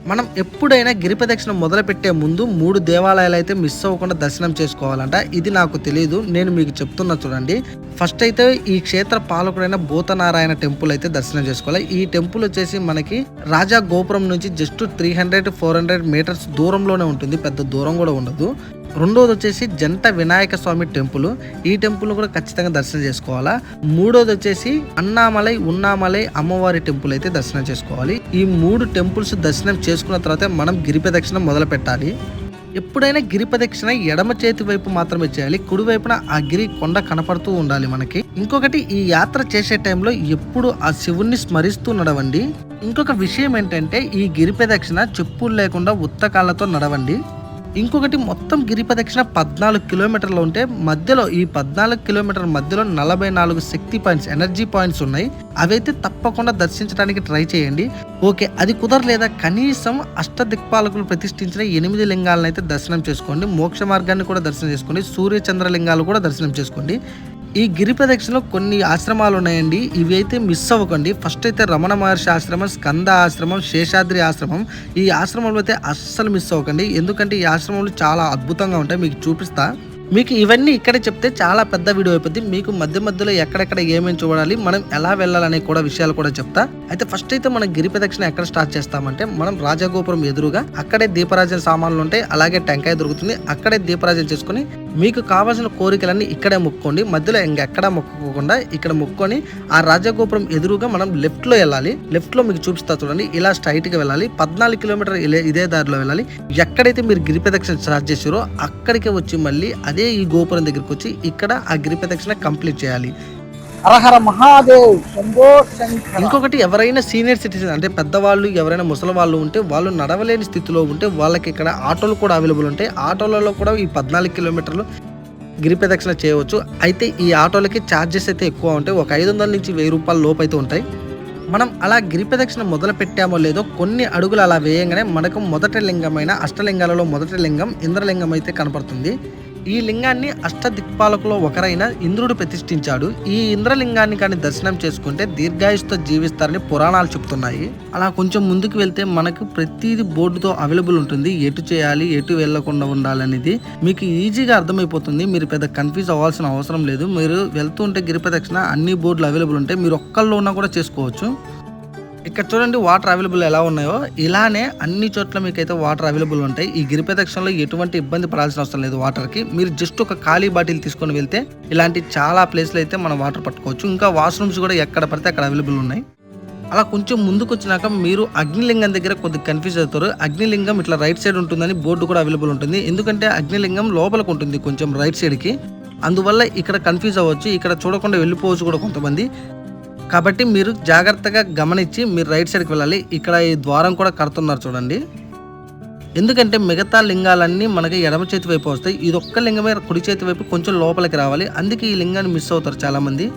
మనం ఎప్పుడైనా గిరి ప్రదక్షిణ మొదలు పెట్టే ముందు 3 దేవాలయాలు అయితే మిస్ అవ్వకుండా దర్శనం చేసుకోవాలంట. ఇది నాకు తెలియదు, నేను మీకు చెప్తున్నా చూడండి. ఫస్ట్ అయితే ఈ క్షేత్ర పాలకుడైన భూతనారాయణ టెంపుల్ అయితే దర్శనం చేసుకోవాలి. ఈ టెంపుల్ వచ్చేసి మనకి రాజా గోపురం నుంచి జస్ట్ 300-400 మీటర్స్ దూరంలోనే ఉంటుంది, పెద్ద దూరం కూడా ఉండదు. రెండోది వచ్చేసి జంట వినాయక స్వామి టెంపుల్. ఈ టెంపుల్ కూడా ఖచ్చితంగా దర్శనం చేసుకోవాలా. మూడోది వచ్చేసి అన్నామలై ఉన్నామలై అమ్మవారి టెంపుల్ అయితే దర్శనం చేసుకోవాలి. ఈ 3 టెంపుల్స్ దర్శనం చేసుకున్న తర్వాత మనం గిరి ప్రదక్షిణ మొదలు పెట్టాలి. ఎప్పుడైనా గిరి ప్రదక్షిణ ఎడమ చేతి వైపు మాత్రమే చేయాలి. కుడి వైపున ఆ గిరి కొండ కనపడుతూ ఉండాలి మనకి. ఇంకొకటి, ఈ యాత్ర చేసే టైంలో ఎప్పుడు ఆ శివుణ్ణి స్మరిస్తూ నడవండి. ఇంకొక విషయం ఏంటంటే ఈ గిరి ప్రదక్షిణ చెప్పులు లేకుండా ఉత్తకాళ్ళతో నడవండి. ఇంకొకటి, మొత్తం గిరి ప్రదక్షిణ 14 కిలోమీటర్లు ఉంటే మధ్యలో ఈ 14 కిలోమీటర్ల మధ్యలో 44 శక్తి పాయింట్స్, ఎనర్జీ పాయింట్స్ ఉన్నాయి. అవైతే తప్పకుండా దర్శించడానికి ట్రై చేయండి. ఓకే, అది కుదరలేదా కనీసం అష్టదిక్పాలకులు ప్రతిష్ఠించిన 8 లింగాలను అయితే దర్శనం చేసుకోండి. మోక్ష మార్గాన్ని కూడా దర్శనం చేసుకోండి. సూర్య చంద్ర లింగాలు కూడా దర్శనం చేసుకోండి. ఈ గిరి ప్రదక్షిణలో కొన్ని ఆశ్రమాలు ఉన్నాయండి, ఇవి అయితే మిస్ అవ్వకండి. ఫస్ట్ అయితే రమణ మహర్షి ఆశ్రమం, స్కంద ఆశ్రమం, శేషాద్రి ఆశ్రమం. ఈ ఆశ్రమంలో అయితే అస్సలు మిస్ అవ్వకండి. ఎందుకంటే ఈ ఆశ్రమాలు చాలా అద్భుతంగా ఉంటాయి, మీకు చూపిస్తా. మీకు ఇవన్నీ ఇక్కడే చెప్తే చాలా పెద్ద వీడియో అయిపోద్ది. మీకు మధ్య మధ్యలో ఎక్కడెక్కడ ఏమేమి చూడాలి, మనం ఎలా వెళ్ళాలనే కూడా విషయాలు కూడా చెప్తా. అయితే ఫస్ట్ అయితే మనం గిరి ప్రదక్షిణ ఎక్కడ స్టార్ట్ చేస్తామంటే మనం రాజగోపురం ఎదురుగా అక్కడే దీపరాజన సామాన్లు ఉంటాయి, అలాగే టెంకాయ దొరుకుతుంది. అక్కడే దీపరాజన చేసుకుని మీకు కావాల్సిన కోరికలన్నీ ఇక్కడే మొక్కుకోండి. మధ్యలో ఇంకెక్కడా మొక్కుకోకుండా ఇక్కడ మొక్కుకొని ఆ రాజగోపురం ఎదురుగా మనం లెఫ్ట్ లో వెళ్ళాలి. లెఫ్ట్ లో మీకు చూపిస్తా చూడండి, ఇలా స్ట్రైట్ గా వెళ్ళాలి. 14 కిలోమీటర్ ఇదే దారిలో వెళ్ళాలి. ఎక్కడైతే మీరు గిరి ప్రదక్షిణ స్టార్ట్ చేసారో అక్కడికే వచ్చి మళ్ళీ అదే ఈ గోపురం దగ్గరికి వచ్చి ఇక్కడ ఆ గిరి ప్రదక్షిణ కంప్లీట్ చేయాలి. హరహర మహాదేవ్ శంభో శంకర. ఇంకొకటి, ఎవరైనా సీనియర్ సిటిజన్ అంటే పెద్దవాళ్ళు, ఎవరైనా ముసలి వాళ్ళు ఉంటే, వాళ్ళు నడవలేని స్థితిలో ఉంటే వాళ్ళకి ఇక్కడ ఆటోలు కూడా అవైలబుల్ ఉంటాయి. ఆటోలలో కూడా ఈ 14 కిలోమీటర్లు గిరి ప్రదక్షిణ చేయవచ్చు. అయితే ఈ ఆటోలకి ఛార్జెస్ అయితే ఎక్కువ ఉంటాయి, ఒక 500 నుంచి 1000 రూపాయల లోపు అయితే ఉంటాయి. మనం అలా గిరి ప్రదక్షిణ మొదలు పెట్టామో లేదో కొన్ని అడుగులు అలా వేయంగానే మనకు మొదటి లింగమైన అష్టలింగాలలో మొదటి లింగం ఇంద్రలింగం అయితే కనపడుతుంది. ఈ లింగాన్ని అష్టదిక్పాలకులో ఒకరైన ఇంద్రుడు ప్రతిష్ఠించాడు. ఈ ఇంద్రలింగాన్ని కానీ దర్శనం చేసుకుంటే దీర్ఘాయుష్తో జీవిస్తారని పురాణాలు చెప్తున్నాయి. అలా కొంచెం ముందుకు వెళ్తే మనకు ప్రతిదీ బోర్డుతో అవైలబుల్ ఉంటుంది. ఎటు చేయాలి, ఎటు వెళ్లకుండా ఉండాలనేది మీకు ఈజీగా అర్థమైపోతుంది. మీరు పెద్ద కన్ఫ్యూజ్ అవ్వాల్సిన అవసరం లేదు. మీరు వెళ్తుంటే గిరి ప్రదక్షిణ అన్ని బోర్డులు అవైలబుల్ ఉంటాయి. మీరు ఒక్కళ్ళు ఉన్నా కూడా చేసుకోవచ్చు. ఇక్కడ చూడండి వాటర్ అవైలబుల్ ఎలా ఉన్నాయో, ఇలానే అన్ని చోట్ల మీకైతే వాటర్ అవైలబుల్ ఉంటాయి. ఈ గిరి ప్రదక్షిణలో ఎటువంటి ఇబ్బంది పడాల్సిన అవసరం లేదు వాటర్కి. మీరు జస్ట్ ఒక ఖాళీ బాటిల్ తీసుకొని వెళ్తే ఇలాంటి చాలా ప్లేస్లు అయితే మనం వాటర్ పట్టుకోవచ్చు. ఇంకా వాష్రూమ్స్ కూడా ఎక్కడ పడితే అక్కడ అవైలబుల్ ఉన్నాయి. అలా కొంచెం ముందుకు వచ్చినాక మీరు అగ్నిలింగం దగ్గర కొద్దిగా కన్ఫ్యూజ్ అవుతారు. అగ్నిలింగం ఇట్లా రైట్ సైడ్ ఉంటుందని బోర్డు కూడా అవైలబుల్ ఉంటుంది. ఎందుకంటే అగ్నిలింగం లోపలికి ఉంటుంది కొంచెం రైట్ సైడ్కి, అందువల్ల ఇక్కడ కన్ఫ్యూజ్ అవ్వచ్చు. ఇక్కడ చూడకుండా వెళ్ళిపోవచ్చు కూడా కొంతమంది. కాబట్టి మీరు జాగ్రత్తగా గమనించి మీరు రైట్ సైడ్కి వెళ్ళాలి. ఇక్కడ ఈ ద్వారం కూడా కడుతున్నారు చూడండి. ఎందుకంటే మిగతా లింగాలన్నీ మనకి ఎడమ చేతి వైపు వస్తాయి, ఇది ఒక్క లింగమే కుడి చేతి వైపు కొంచెం లోపలికి రావాలి. అందుకే ఈ లింగాన్ని మిస్ అవుతారు చాలా మంది.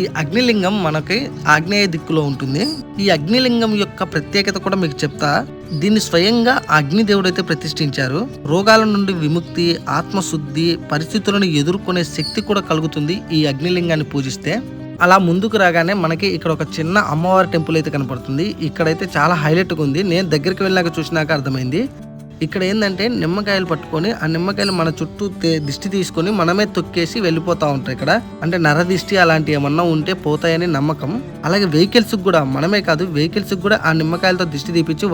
ఈ అగ్నిలింగం మనకి ఆగ్నేయ దిక్కులో ఉంటుంది. ఈ అగ్నిలింగం యొక్క ప్రత్యేకత కూడా మీకు చెప్తా. దీన్ని స్వయంగా అగ్నిదేవుడు అయితే ప్రతిష్ఠించారు. రోగాల నుండి విముక్తి, ఆత్మశుద్ధి, పరిస్థితులను ఎదుర్కొనే శక్తి కూడా కలుగుతుంది ఈ అగ్నిలింగాన్ని పూజిస్తే. అలా ముందుకు రాగానే మనకి ఇక్కడ ఒక చిన్న అమ్మవారి టెంపుల్ అయితే కనపడుతుంది. ఇక్కడైతే చాలా హైలైట్గా ఉంది. నేను దగ్గరికి వెళ్ళాక చూసినాక అర్థమైంది. ఇక్కడ ఏంటంటే నిమ్మకాయలు పట్టుకొని ఆ నిమ్మకాయలు మన చుట్టూ దిష్టి తీసుకొని మనమే తొక్కేసి వెళ్ళిపోతా ఉంటారు. ఇక్కడ అంటే నరదిష్టి అలాంటి ఏమన్నా ఉంటే పోతాయని నమ్మకం. అలాగే వెహికల్స్ కూడా మనమే కాదు, వెహికల్స్ కూడా ఆ నిమ్మకాయలతో దిష్టి తీపిచ్చి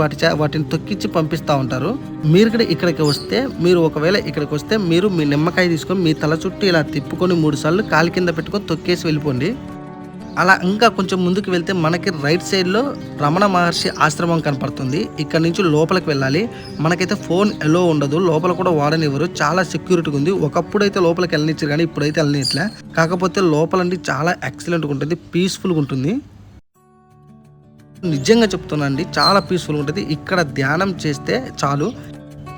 వాటిని తొక్కిచ్చి పంపిస్తూ ఉంటారు. మీరు కూడా ఇక్కడికి వస్తే, మీరు ఒకవేళ ఇక్కడికి వస్తే మీరు మీ నిమ్మకాయ తీసుకొని మీ తల చుట్టూ ఇలా తిప్పుకొని 3 సార్లు కాలు కింద పెట్టుకొని తొక్కేసి వెళ్ళిపోండి. అలా ఇంకా కొంచెం ముందుకు వెళ్తే మనకి రైట్ సైడ్లో రమణ మహర్షి ఆశ్రమం కనపడుతుంది. ఇక్కడ నుంచి లోపలికి వెళ్ళాలి. మనకైతే ఫోన్ ఎలో ఉండదు, లోపల కూడా వాడనివ్వరు, చాలా సెక్యూరిటీగా ఉంది. ఒకప్పుడు అయితే లోపలికి వెళ్ళనిచ్చారు కానీ ఇప్పుడైతే వెళ్ళనిట్లే. కాకపోతే లోపలండి చాలా ఎక్సలెంట్గా ఉంటుంది, పీస్ఫుల్గా ఉంటుంది. నిజంగా చెప్తున్నానండి, చాలా పీస్ఫుల్గా ఉంటుంది. ఇక్కడ ధ్యానం చేస్తే చాలు.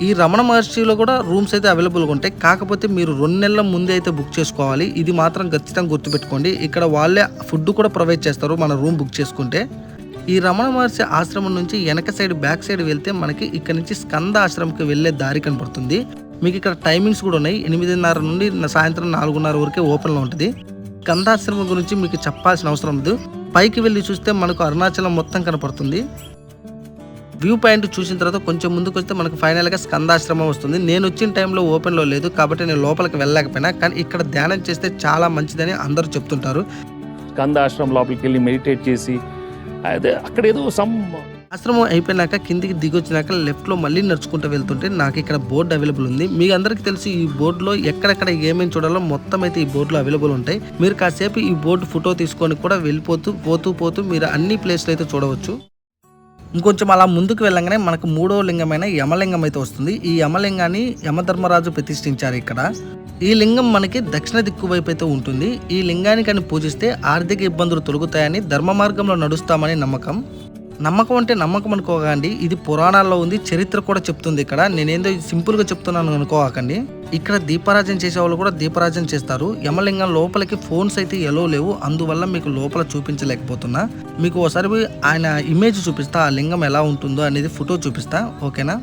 ఈ రమణ మహర్షిలో కూడా రూమ్స్ అయితే అవైలబుల్గా ఉంటాయి. కాకపోతే మీరు 2 నెలల ముందే అయితే బుక్ చేసుకోవాలి. ఇది మాత్రం ఖచ్చితంగా గుర్తుపెట్టుకోండి. ఇక్కడ వాళ్ళే ఫుడ్ కూడా ప్రొవైడ్ చేస్తారు మన రూమ్ బుక్ చేసుకుంటే. ఈ రమణ మహర్షి ఆశ్రమం నుంచి వెనక సైడ్ బ్యాక్ సైడ్ వెళ్తే మనకి ఇక్కడ నుంచి స్కంద ఆశ్రమంకి వెళ్ళే దారి కనపడుతుంది. మీకు ఇక్కడ టైమింగ్స్ కూడా ఉన్నాయి. 8:30 నుండి సాయంత్రం 4:30 వరకే ఓపెన్లో ఉంటుంది. స్కందాశ్రమం గురించి మీకు చెప్పాల్సిన అవసరం లేదు. పైకి వెళ్ళి చూస్తే మనకు అరుణాచలం మొత్తం కనపడుతుంది. వ్యూ పాయింట్ చూసిన తర్వాత కొంచెం ముందుకు వస్తే మనకు ఫైనల్గా స్కందాశ్రమం వస్తుంది. నేను వచ్చిన టైంలో ఓపెన్లో లేదు కాబట్టి నేను లోపలికి వెళ్ళలేకపోయినా, కానీ ఇక్కడ ధ్యానం చేస్తే చాలా మంచిదని అందరూ చెప్తుంటారు. స్కందాశ్రమం లోపలికి వెళ్ళి మెడిటేట్ చేసి అదే అక్కడ ఏదో ఆశ్రమం అయిపోయినాక కిందికి దిగొచ్చినాక లెఫ్ట్లో మళ్ళీ నడుచుకుంటూ వెళ్తుంటే నాకు ఇక్కడ బోర్డు అవైలబుల్ ఉంది. మీ అందరికీ తెలుసు ఈ బోర్డులో ఎక్కడెక్కడ ఏమేమి చూడాలో మొత్తం అయితే ఈ బోర్డులో అవైలబుల్ ఉంటాయి. మీరు కాసేపు ఈ బోర్డు ఫోటో తీసుకొని కూడా వెళ్ళిపోతూ మీరు అన్ని ప్లేస్లు అయితే చూడవచ్చు. ఇంకొంచెం అలా ముందుకు వెళ్ళగానే మనకు 3వ లింగమైన యమలింగం అయితే వస్తుంది. ఈ యమలింగాన్ని యమధర్మరాజు ప్రతిష్ఠించారు ఇక్కడ. ఈ లింగం మనకి దక్షిణ దిక్కు వైపు అయితే ఉంటుంది. ఈ లింగాన్ని కానీ పూజిస్తే ఆర్థిక ఇబ్బందులు తొలగుతాయని, ధర్మ మార్గంలో నడుస్తామని నమ్మకం అంటే నమ్మకం అనుకోకండి, ఇది పురాణాల్లో ఉంది, చరిత్ర కూడా చెప్తుంది. ఇక్కడ నేనేందో సింపుల్గా చెప్తున్నాను అనుకోకండి. ఇక్కడ దీపారాజన చేసే వాళ్ళు కూడా దీపారాజన చేస్తారు. యమలింగం లోపలికి ఫోన్స్ అయితే ఎలో లేవు, అందువల్ల మీకు లోపల చూపించలేకపోతున్నా. మీకు ఒకసారి ఆయన ఇమేజ్ చూపిస్తా, ఆ లింగం ఎలా ఉంటుందో అనేది ఫోటో చూపిస్తా, ఓకేనా.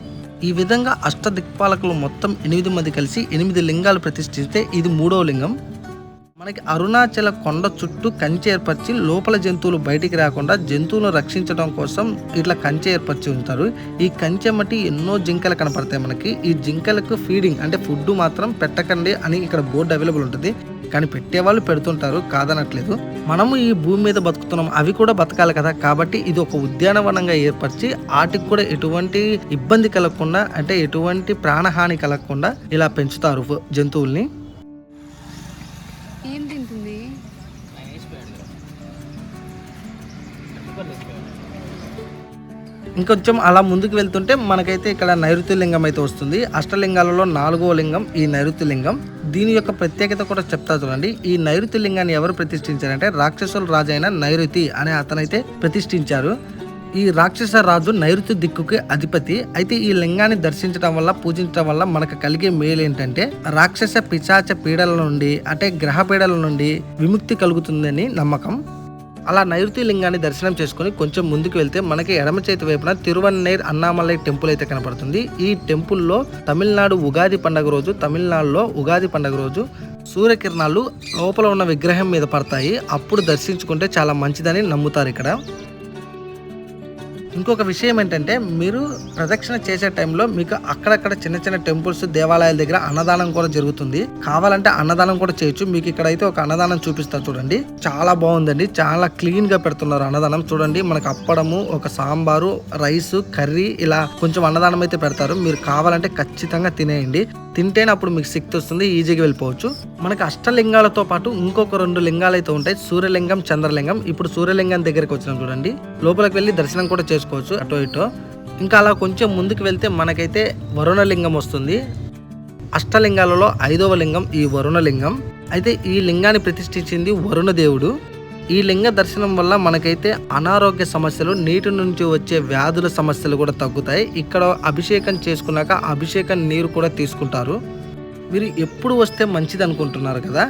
ఈ విధంగా అష్టదిక్పాలకులు మొత్తం 8 మంది కలిసి 8 లింగాలు ప్రతిష్ఠిస్తే ఇది 3వ లింగం. మనకి అరుణాచల కొండ చుట్టూ కంచె ఏర్పరిచి లోపల జంతువులు బయటికి రాకుండా జంతువులను రక్షించడం కోసం ఇట్లా కంచె ఏర్పరిచి ఉంటారు. ఈ కంచె మట్టి ఎన్నో జింకలు కనపడతాయి మనకి. ఈ జింకలకు ఫీడింగ్ అంటే ఫుడ్ మాత్రం పెట్టకండి అని ఇక్కడ బోర్డు అవైలబుల్ ఉంటుంది. కానీ పెట్టేవాళ్ళు పెడుతుంటారు, కాదనట్లేదు. మనము ఈ భూమి మీద బతుకుతున్నాం, అవి కూడా బతకాలి కదా. కాబట్టి ఇది ఒక ఉద్యానవనంగా ఏర్పరిచి వాటికి కూడా ఎటువంటి ఇబ్బంది కలగకుండా, అంటే ఎటువంటి ప్రాణహాని కలగకుండా ఇలా పెంచుతారు జంతువుల్ని. ఏం తింటుంది? ఇంకొంచెం అలా ముందుకు వెళ్తుంటే మనకైతే ఇక్కడ నైరుతి లింగం అయితే వస్తుంది. అష్టలింగాలలో 4వ లింగం ఈ నైరుతి లింగం. దీని యొక్క ప్రత్యేకత కూడా చెప్తా చూడండి. ఈ నైరుతి లింగాన్ని ఎవరు ప్రతిష్ఠించారంటే రాక్షసుల రాజు అయిన నైరుతి అనే అతనైతే ప్రతిష్ఠించారు. ఈ రాక్షస రాజు నైరుతి దిక్కుకి అధిపతి. అయితే ఈ లింగాన్ని దర్శించడం వల్ల, పూజించడం వల్ల మనకు కలిగే మేలు ఏంటంటే రాక్షస పిశాచ పీడల నుండి, అంటే గ్రహ పీడల నుండి విముక్తి కలుగుతుందని నమ్మకం. అలా నైరుతి లింగాన్ని దర్శనం చేసుకుని కొంచెం ముందుకు వెళ్తే మనకి ఎడమ చేతి వైపున తిరువన్నైర్ అన్నామలై టెంపుల్ అయితే కనపడుతుంది. ఈ టెంపుల్లో తమిళనాడులో ఉగాది పండుగ రోజు సూర్యకిరణాలు లోపల ఉన్న విగ్రహం మీద పడతాయి. అప్పుడు దర్శించుకుంటే చాలా మంచిదని నమ్ముతారు ఇక్కడ. ఇంకొక విషయం ఏంటంటే మీరు ప్రదక్షిణ చేసే టైంలో మీకు అక్కడక్కడ చిన్న చిన్న టెంపుల్స్, దేవాలయాల దగ్గర అన్నదానం కూడా జరుగుతుంది. కావాలంటే అన్నదానం కూడా చేయొచ్చు. మీకు ఇక్కడైతే ఒక అన్నదానం చూపిస్తారు చూడండి, చాలా బాగుందండి. చాలా క్లీన్ గా పెడుతున్నారు అన్నదానం. చూడండి, మనకు అప్పడము, ఒక సాంబారు, రైస్, కర్రీ, ఇలా కొంచెం అన్నదానం అయితే పెడతారు. మీరు కావాలంటే ఖచ్చితంగా తినేయండి. తింటేనే అప్పుడు మీకు శక్తి వస్తుంది, ఈజీగా వెళ్ళిపోవచ్చు. మనకి అష్టలింగాలతో పాటు ఇంకొక 2 లింగాలు అయితే ఉంటాయి, సూర్యలింగం, చంద్రలింగం. ఇప్పుడు సూర్యలింగం దగ్గరికి వచ్చినాం చూడండి. లోపలికి వెళ్ళి దర్శనం కూడా చేసుకోవచ్చు అటో ఇటో. ఇంకా అలా కొంచెం ముందుకు వెళ్తే మనకైతే వరుణలింగం వస్తుంది. అష్టలింగాలలో 5వ లింగం ఈ వరుణలింగం. అయితే ఈ లింగాన్ని ప్రతిష్ఠించింది వరుణదేవుడు. ఈ లింగ దర్శనం వల్ల మనకైతే అనారోగ్య సమస్యలు, నీటి నుంచి వచ్చే వ్యాధుల సమస్యలు కూడా తగ్గుతాయి. ఇక్కడ అభిషేకం చేసుకున్నాక అభిషేకం నీరు కూడా తీసుకుంటారు. మీరు ఎప్పుడు వస్తే మంచిది అనుకుంటున్నారు కదా,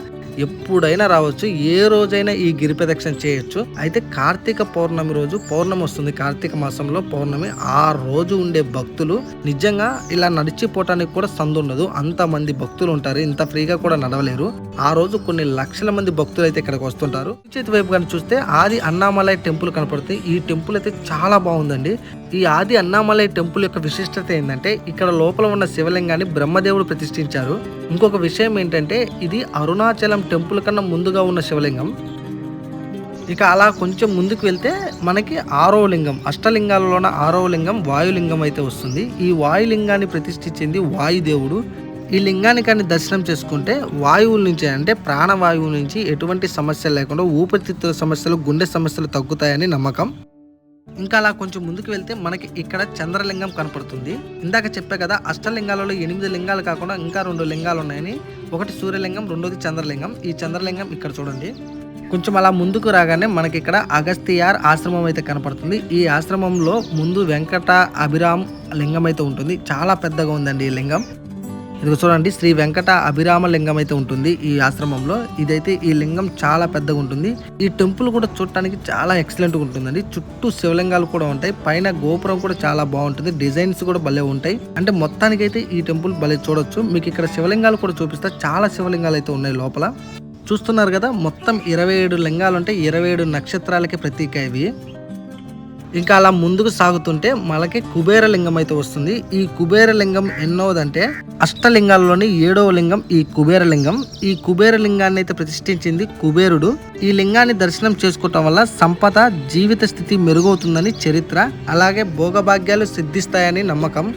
ఎప్పుడైనా రావచ్చు, ఏ రోజైనా ఈ గిరి ప్రదక్షిణ చేయొచ్చు. అయితే కార్తీక పౌర్ణమి రోజు పౌర్ణమి వస్తుంది, కార్తీక మాసంలో పౌర్ణమి. ఆ రోజు ఉండే భక్తులు నిజంగా ఇలా నడిచిపోవటానికి కూడా సందు ఉండదు, అంతమంది భక్తులు ఉంటారు. ఇంత ఫ్రీగా కూడా నడవలేరు. ఆ రోజు కొన్ని లక్షల మంది భక్తులు అయితే ఇక్కడికి వస్తుంటారు. చేతి వైపు కానీ చూస్తే ఆది అన్నామలై టెంపుల్ కనపడుతుంది. ఈ టెంపుల్ అయితే చాలా బాగుందండి. ఈ ఆది అన్నామలై టెంపుల్ యొక్క విశిష్టత ఏంటంటే ఇక్కడ లోపల ఉన్న శివలింగాన్ని బ్రహ్మదేవుడు ప్రతిష్ఠించారు. ఇంకొక విషయం ఏంటంటే ఇది అరుణాచలం టెంపుల్ కన్నా ముందుగా ఉన్న శివలింగం. ఇక అలా కొంచెం ముందుకు వెళ్తే మనకి 6వ లింగం, అష్టలింగాలలోన 6వ లింగం వాయులింగం అయితే వస్తుంది. ఈ వాయులింగాన్ని ప్రతిష్ఠించింది వాయుదేవుడు. ఈ లింగాన్ని కానీ దర్శనం చేసుకుంటే వాయువుల నుంచి అంటే ప్రాణవాయువు నుంచి ఎటువంటి సమస్యలు లేకుండా ఊపిరితిత్తుల సమస్యలు, గుండె సమస్యలు తగ్గుతాయని నమ్మకం. ఇంకా అలా కొంచెం ముందుకు వెళ్తే మనకి ఇక్కడ చంద్రలింగం కనపడుతుంది. ఇందాక చెప్పే కదా అష్టలింగాలలో 8 లింగాలు కాకుండా ఇంకా 2 లింగాలు ఉన్నాయని. ఒకటి సూర్యలింగం, రెండోది చంద్రలింగం. ఈ చంద్రలింగం ఇక్కడ చూడండి. కొంచెం అలా ముందుకు రాగానే మనకి ఇక్కడ అగస్త్యార్ ఆశ్రమం అయితే కనపడుతుంది. ఈ ఆశ్రమంలో ముందు వెంకట అభిరామ్ లింగం అయితే ఉంటుంది. చాలా పెద్దగా ఉందండి ఈ లింగం. ఇది చూడండి, శ్రీ వెంకట అభిరామ లింగం అయితే ఉంటుంది ఈ ఆశ్రమంలో. ఇదైతే ఈ లింగం చాలా పెద్దగా ఉంటుంది. ఈ టెంపుల్ కూడా చూడటానికి చాలా ఎక్సలెంట్ గా ఉంటుందండి. చుట్టూ శివలింగాలు కూడా ఉంటాయి, పైన గోపురం కూడా చాలా బాగుంటుంది, డిజైన్స్ కూడా భలే ఉంటాయి. అంటే మొత్తానికైతే ఈ టెంపుల్ భలే చూడొచ్చు. మీకు ఇక్కడ శివలింగాలు కూడా చూపిస్తా, చాలా శివలింగాలు అయితే ఉన్నాయి లోపల. చూస్తున్నారు కదా, మొత్తం 27 లింగాలు ఉంటాయి. 27 నక్షత్రాలకి ప్రతీక ఇవి. ఇంకా అలా ముందుకు సాగుతుంటే మనకి కుబేర లింగం అయితే వస్తుంది. ఈ కుబేర లింగం ఎన్నోదంటే అష్టలింగాల్లోని 7వ లింగం ఈ కుబేర లింగం. ఈ కుబేర లింగాన్ని అయితే ప్రతిష్ఠించింది కుబేరుడు. ఈ లింగాన్ని దర్శనం చేసుకోవటం వల్ల సంపద, జీవిత స్థితి మెరుగవుతుందని చరిత్ర, అలాగే భోగభాగ్యాలు సిద్ధిస్తాయని నమ్మకం.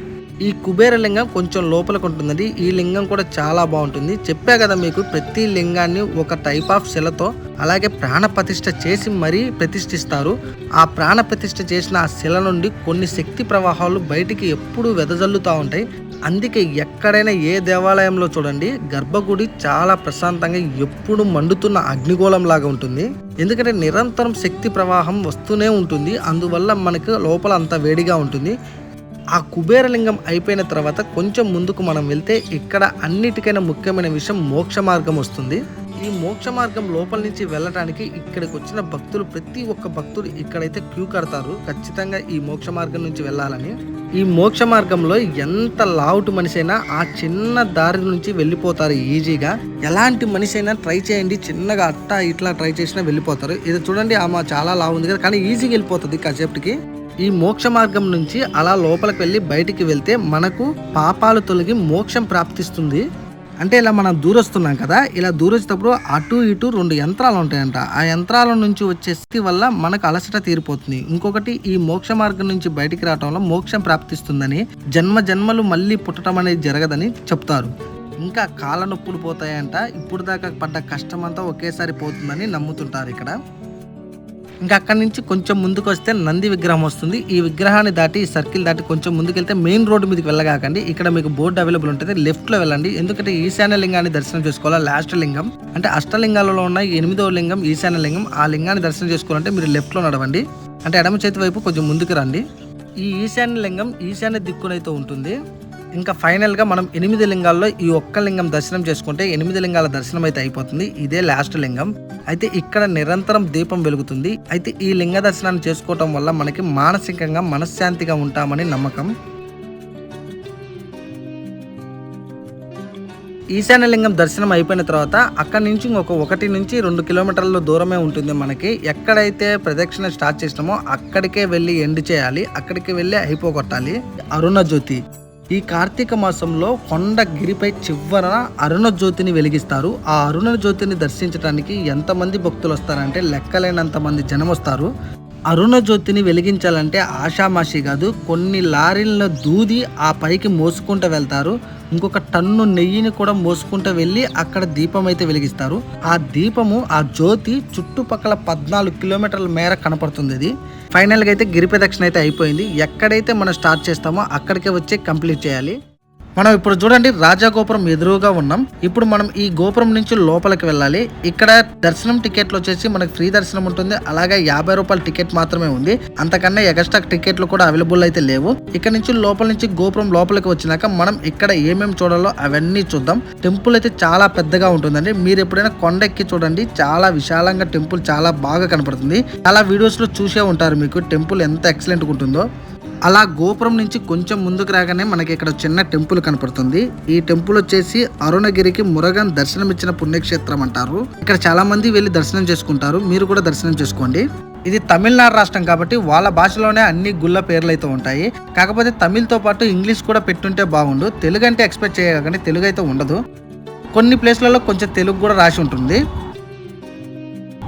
ఈ కుబేర లింగం కొంచెం లోపలికి ఉంటుందండి. ఈ లింగం కూడా చాలా బాగుంటుంది. చెప్పా కదా మీకు, ప్రతి లింగాన్ని ఒక టైప్ ఆఫ్ శిలతో అలాగే ప్రాణ ప్రతిష్ఠ చేసి మరీ ప్రతిష్ఠిస్తారు. ఆ ప్రాణ ప్రతిష్ఠ చేసిన ఆ శిల నుండి కొన్ని శక్తి ప్రవాహాలు బయటికి ఎప్పుడూ వెదజల్లుతూ ఉంటాయి. అందుకే ఎక్కడైనా ఏ దేవాలయంలో చూడండి, గర్భగుడి చాలా ప్రశాంతంగా ఎప్పుడు మండుతున్న అగ్నిగోళం లాగా ఉంటుంది. ఎందుకంటే నిరంతరం శక్తి ప్రవాహం వస్తూనే ఉంటుంది. అందువల్ల మనకు లోపల అంత వేడిగా ఉంటుంది. ఆ కుబేరలింగం అయిపోయిన తర్వాత కొంచెం ముందుకు మనం వెళ్తే ఇక్కడ అన్నిటికైనా ముఖ్యమైన విషయం మోక్ష మార్గం వస్తుంది. ఈ మోక్ష మార్గం లోపల నుంచి వెళ్ళటానికి ఇక్కడికి వచ్చిన భక్తులు, ప్రతి ఒక్క భక్తుడు ఇక్కడైతే క్యూ కడతారు ఖచ్చితంగా ఈ మోక్ష మార్గం నుంచి వెళ్ళాలని. ఈ మోక్ష మార్గంలో ఎంత లావుటి మనిషి అయినా ఆ చిన్న దారి నుంచి వెళ్ళిపోతారు ఈజీగా. ఎలాంటి మనిషి అయినా ట్రై చేయండి, చిన్నగా అట్టా ఇట్లా ట్రై చేసినా వెళ్ళిపోతారు. ఇది చూడండి, ఆమె చాలా లావు ఉంది కదా, కానీ ఈజీగా వెళ్ళిపోతుంది కాసేపటికి. ఈ మోక్ష మార్గం నుంచి అలా లోపలికి వెళ్ళి బయటికి వెళ్తే మనకు పాపాలు తొలగి మోక్షం ప్రాప్తిస్తుంది. అంటే ఇలా మనం దూరొస్తున్నాం కదా, ఇలా దూరొచ్చేటప్పుడు అటు ఇటు 2 యంత్రాలు ఉంటాయంట. ఆ యంత్రాల నుంచి వచ్చే శక్తి వల్ల మనకు అలసట తీరిపోతుంది. ఇంకొకటి, ఈ మోక్ష మార్గం నుంచి బయటికి రావటం వల్ల మోక్షం ప్రాప్తిస్తుందని, జన్మ జన్మలు మళ్ళీ పుట్టడం అనేది జరగదని చెప్తారు. ఇంకా కాళ్ళ నొప్పులు పోతాయంట. ఇప్పుడు దాకా పడ్డ కష్టం అంతా ఒకేసారి పోతుందని నమ్ముతుంటారు ఇక్కడ. ఇంకా అక్కడి నుంచి కొంచెం ముందుకు వస్తే నంది విగ్రహం వస్తుంది. ఈ విగ్రహాన్ని దాటి, ఈ సర్కిల్ దాటి కొంచెం ముందుకెళ్తే మెయిన్ రోడ్డు మీదకి వెళ్ళగాకండి, ఇక్కడ మీకు బోర్డు అవైలబుల్ ఉంటుంది, లెఫ్ట్ లో వెళ్ళండి. ఎందుకంటే ఈశాన్య లింగాన్ని దర్శనం చేసుకోవాలా. లాస్ట్ లింగం అంటే అష్టలింగాలలో ఉన్న 8వ లింగం ఈశాన్య లింగం. ఆ లింగాన్ని దర్శనం చేసుకోవాలంటే మీరు లెఫ్ట్ లో నడవండి, అంటే ఎడమ చేతి వైపు కొంచెం ముందుకు రండి. ఈ ఈశాన్య లింగం ఈశాన్య దిక్కునైతే ఉంటుంది. ఇంకా ఫైనల్గా మనం 8 లింగాల్లో ఈ ఒక్క లింగం దర్శనం చేసుకుంటే 8 లింగాల దర్శనం అయితే అయిపోతుంది. ఇదే లాస్ట్ లింగం. అయితే ఇక్కడ నిరంతరం దీపం వెలుగుతుంది. అయితే ఈ లింగ దర్శనాన్ని చేసుకోవటం వల్ల మనకి మానసికంగా మనశ్శాంతిగా ఉంటామని నమ్మకం. ఈశాన్య లింగం దర్శనం అయిపోయిన తర్వాత అక్కడి నుంచి ఒక 1 నుంచి 2 కిలోమీటర్ల దూరమే ఉంటుంది మనకి. ఎక్కడైతే ప్రదక్షిణ స్టార్ట్ చేసినామో అక్కడికే వెళ్ళి ఎండ్ చేయాలి, అక్కడికి వెళ్ళి అయిపోగొట్టాలి. అరుణ జ్యోతి ఈ కార్తీక మాసంలో కొండ గిరిపై చివరన అరుణ జ్యోతిని వెలిగిస్తారు. ఆ అరుణ జ్యోతిని దర్శించడానికి ఎంతమంది భక్తులు వస్తారంటే లెక్కలేనంత మంది జనం వస్తారు. అరుణ జ్యోతిని వెలిగించాలంటే ఆషామాషి కాదు, కొన్ని లారీల దూది ఆ పైకి మోసుకుంటూ వెళ్తారు. ఇంకొక టన్ను నెయ్యిని కూడా మోసుకుంటూ వెళ్ళి అక్కడ దీపం అయితే వెలిగిస్తారు. ఆ దీపము, ఆ జ్యోతి చుట్టుపక్కల 14 కిలోమీటర్ల మేర కనపడుతుంది. అది ఫైనల్గా అయితే గిరి ప్రదక్షిణ అయితే అయిపోయింది. ఎక్కడైతే మనం స్టార్ట్ చేస్తామో అక్కడికే వచ్చి కంప్లీట్ చేయాలి. మనం ఇప్పుడు చూడండి రాజగోపురం ఎదురుగా ఉన్నాం. ఇప్పుడు మనం ఈ గోపురం నుంచి లోపలికి వెళ్ళాలి. ఇక్కడ దర్శనం టికెట్లు వచ్చేసి మనకి ఫ్రీ దర్శనం ఉంటుంది. అలాగే 50 రూపాయల టికెట్ మాత్రమే ఉంది. అంతకన్నా ఎక్స్ట్రా టికెట్లు కూడా అవైలబుల్ అయితే లేవు. ఇక్కడ నుంచి లోపల నుంచి గోపురం లోపలికి వచ్చినాక మనం ఇక్కడ ఏమేమి చూడాలో అవన్నీ చూద్దాం. టెంపుల్ అయితే చాలా పెద్దగా ఉంటుందండి. మీరు ఎప్పుడైనా కొండ ఎక్కి చూడండి, చాలా విశాలంగా టెంపుల్ చాలా బాగా కనపడుతుంది. చాలా వీడియోస్ లో చూసే ఉంటారు మీకు టెంపుల్ ఎంత ఎక్సలెంట్ గా ఉంటుందో. అలా గోపురం నుంచి కొంచెం ముందుకు రాగానే మనకి ఇక్కడ చిన్న టెంపుల్ కనపడుతుంది. ఈ టెంపుల్ వచ్చేసి అరుణగిరికి మురుగన్ దర్శనం ఇచ్చిన పుణ్యక్షేత్రం అంటారు. ఇక్కడ చాలా మంది వెళ్ళి దర్శనం చేసుకుంటారు. మీరు కూడా దర్శనం చేసుకోండి. ఇది తమిళనాడు రాష్ట్రం కాబట్టి వాళ్ళ భాషలోనే అన్ని గుళ్ళ పేర్లు అయితే ఉంటాయి. కాకపోతే తమిళ్తో పాటు ఇంగ్లీష్ కూడా పెట్టుంటే బాగుండు. తెలుగు అంటే ఎక్స్పెక్ట్ చేయగానే తెలుగు అయితే ఉండదు. కొన్ని ప్లేస్లలో కొంచెం తెలుగు కూడా రాసి ఉంటుంది.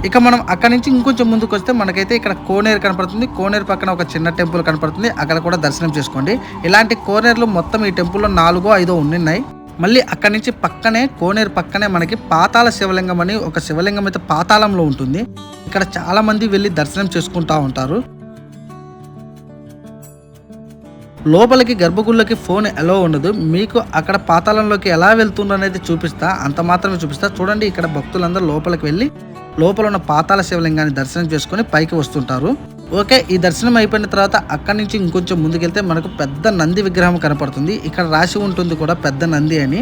ఇక మనం అక్కడ నుంచి ఇంకొంచెం ముందుకు వస్తే మనకైతే ఇక్కడ కోనేరు కనపడుతుంది. కోనేరు పక్కన ఒక చిన్న టెంపుల్ కనపడుతుంది. అక్కడ కూడా దర్శనం చేసుకోండి. ఇలాంటి కోనేరులు మొత్తం ఈ టెంపుల్లో 4-5 ఉన్నాయి. మళ్ళీ అక్కడి నుంచి పక్కనే కోనేరు పక్కనే మనకి పాతాళ శివలింగం అని ఒక శివలింగం అయితే పాతాళంలో ఉంటుంది. ఇక్కడ చాలా మంది వెళ్ళి దర్శనం చేసుకుంటా ఉంటారు. లోపలికి గర్భగుడిలోకి ఫోన్ ఎలా ఉండదు. మీకు అక్కడ పాతాళంలోకి ఎలా వెళ్తుండ్రు అనేది చూపిస్తా, అంత మాత్రమే చూపిస్తా. చూడండి, ఇక్కడ భక్తులందరూ లోపలికి వెళ్ళి లోపల ఉన్న పాతాళ శివలింగాన్ని దర్శనం చేసుకుని పైకి వస్తుంటారు. ఓకే, ఈ దర్శనం అయిపోయిన తర్వాత అక్కడి నుంచి ఇంకొంచెం ముందుకెళ్తే మనకు పెద్ద నంది విగ్రహం కనపడుతుంది. ఇక్కడ రాసి ఉంటుంది కూడా పెద్ద నంది అని.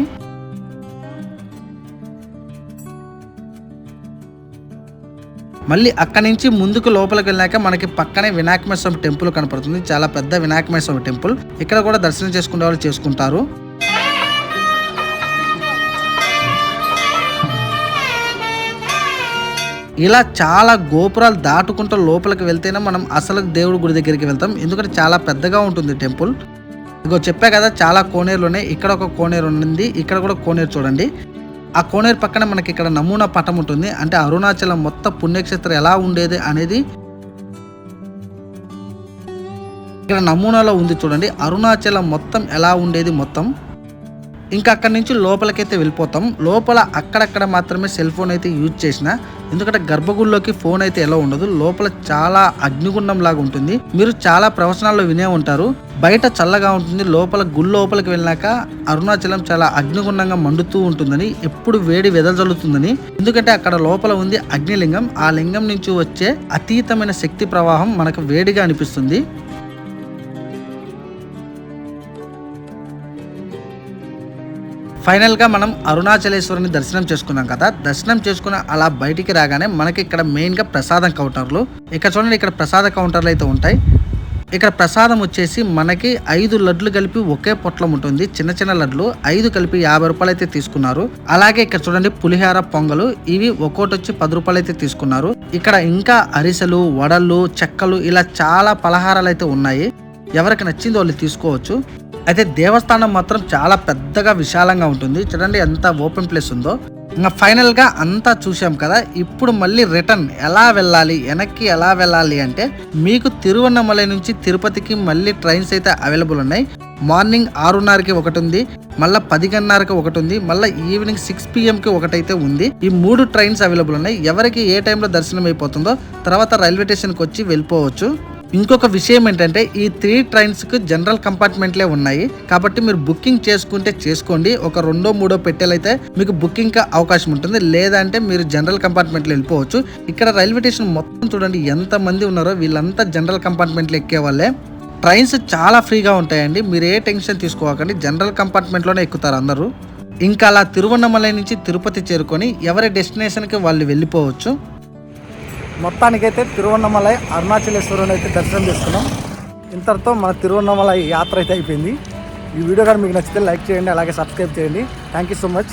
మళ్ళీ అక్కడి నుంచి ముందుకు లోపలికి వెళ్ళాక మనకి పక్కనే వినాయక స్వామి టెంపుల్ కనపడుతుంది. చాలా పెద్ద వినాయక స్వామి టెంపుల్. ఇక్కడ కూడా దర్శనం చేసుకునే వాళ్ళు చేసుకుంటారు. ఇలా చాలా గోపురాలు దాటుకుంటూ లోపలికి వెళ్తేనే మనం అసలు దేవుడి గుడి దగ్గరికి వెళ్తాం. ఎందుకంటే చాలా పెద్దగా ఉంటుంది టెంపుల్. ఇగో చెప్పా కదా, చాలా కోనేరులు ఉన్నాయి. ఇక్కడ ఒక కోనేరు ఉంది, ఇక్కడ కూడా కోనేరు చూడండి. ఆ కోనేరు పక్కన మనకి ఇక్కడ నమూనా పటం ఉంటుంది. అంటే అరుణాచలం మొత్తం పుణ్యక్షేత్రం ఎలా ఉండేది అనేది ఇక్కడ నమూనాలో ఉంది చూడండి. అరుణాచలం మొత్తం ఎలా ఉండేది మొత్తం. ఇంకా అక్కడి నుంచి లోపలికైతే వెళ్ళిపోతాం. లోపల అక్కడక్కడ మాత్రమే సెల్ ఫోన్ అయితే యూజ్ చేసిన, ఎందుకంటే గర్భగుడిలోకి ఫోన్ అయితే ఎలా ఉండదు. లోపల చాలా అగ్నిగుండం లాగా ఉంటుంది. మీరు చాలా ప్రవచనాల్లో వినే ఉంటారు. బయట చల్లగా ఉంటుంది, లోపల గుడి లోపలికి వెళ్ళినాక అరుణాచలం చాలా అగ్నిగుండంగా మండుతూ ఉంటుందని, ఎప్పుడు వేడి వెదజల్లుతుందని. ఎందుకంటే అక్కడ లోపల ఉంది అగ్నిలింగం. ఆ లింగం నుంచి వచ్చే అతీతమైన శక్తి ప్రవాహం మనకు వేడిగా అనిపిస్తుంది. ఫైనల్గా మనం అరుణాచలేశ్వరుని దర్శనం చేసుకున్నాం కదా. దర్శనం చేసుకున్న అలా బయటికి రాగానే మనకి ఇక్కడ మెయిన్గా ప్రసాదం కౌంటర్లు. ఇక్కడ చూడండి, ఇక్కడ ప్రసాద కౌంటర్లు అయితే ఉంటాయి. ఇక్కడ ప్రసాదం వచ్చేసి మనకి 5 లడ్లు కలిపి ఒకే పొట్లం ఉంటుంది. చిన్న చిన్న లడ్లు 5 కలిపి 50 రూపాయలు అయితే తీసుకున్నారు. అలాగే ఇక్కడ చూడండి పులిహార, పొంగలు, ఇవి ఒక్కోటి వచ్చి 10 రూపాయలు అయితే తీసుకున్నారు. ఇక్కడ ఇంకా అరిసెలు, వడలు, చెక్కలు, ఇలా చాలా పలహారాలు అయితే ఉన్నాయి. ఎవరికి నచ్చింది వాళ్ళు తీసుకోవచ్చు. అయితే దేవస్థానం మాత్రం చాలా పెద్దగా విశాలంగా ఉంటుంది. చూడండి ఎంత ఓపెన్ ప్లేస్ ఉందో. ఇంకా ఫైనల్గా అంతా చూసాం కదా. ఇప్పుడు మళ్ళీ రిటర్న్ ఎలా వెళ్ళాలి, వెనక్కి ఎలా వెళ్ళాలి అంటే మీకు తిరువన్నమలై నుంచి తిరుపతికి మళ్ళీ ట్రైన్స్ అయితే అవైలబుల్ ఉన్నాయి. మార్నింగ్ 6:30కి ఒకటి ఉంది, మళ్ళీ 10:30కి ఒకటి ఉంది, మళ్ళీ ఈవినింగ్ 6 PM ఒకటైతే ఉంది. ఈ 3 ట్రైన్స్ అవైలబుల్ ఉన్నాయి. ఎవరికి ఏ టైంలో దర్శనం అయిపోతుందో తర్వాత రైల్వే స్టేషన్కి వచ్చి వెళ్ళిపోవచ్చు. ఇంకొక విషయం ఏంటంటే ఈ 3 ట్రైన్స్కి జనరల్ కంపార్ట్మెంట్లే ఉన్నాయి. కాబట్టి మీరు బుకింగ్ చేసుకుంటే చేసుకోండి. ఒక 2-3 పెట్టెలైతే మీకు బుకింగ్ అవకాశం ఉంటుంది. లేదంటే మీరు జనరల్ కంపార్ట్మెంట్లో వెళ్ళిపోవచ్చు. ఇక్కడ రైల్వే స్టేషన్ మొత్తం చూడండి ఎంత మంది ఉన్నారో. వీళ్ళంతా జనరల్ కంపార్ట్మెంట్లో ఎక్కే వాళ్ళే. ట్రైన్స్ చాలా ఫ్రీగా ఉంటాయండి. మీరు ఏ టెన్షన్ తీసుకోకండి. జనరల్ కంపార్ట్మెంట్లోనే ఎక్కుతారు అందరూ. ఇంకా అలా తిరువన్నమలై నుంచి తిరుపతి చేరుకొని ఎవరి డెస్టినేషన్కి వాళ్ళు వెళ్ళిపోవచ్చు. మొత్తానికైతే తిరువన్నమలై అరుణాచలేశ్వరుని అయితే దర్శనం చేసుకున్నాం. ఇంతటితో మన తిరువన్నమలై యాత్ర అయితే అయిపోయింది. ఈ వీడియో కానీ మీకు నచ్చితే లైక్ చేయండి, అలాగే సబ్స్క్రైబ్ చేయండి. Thank you so much.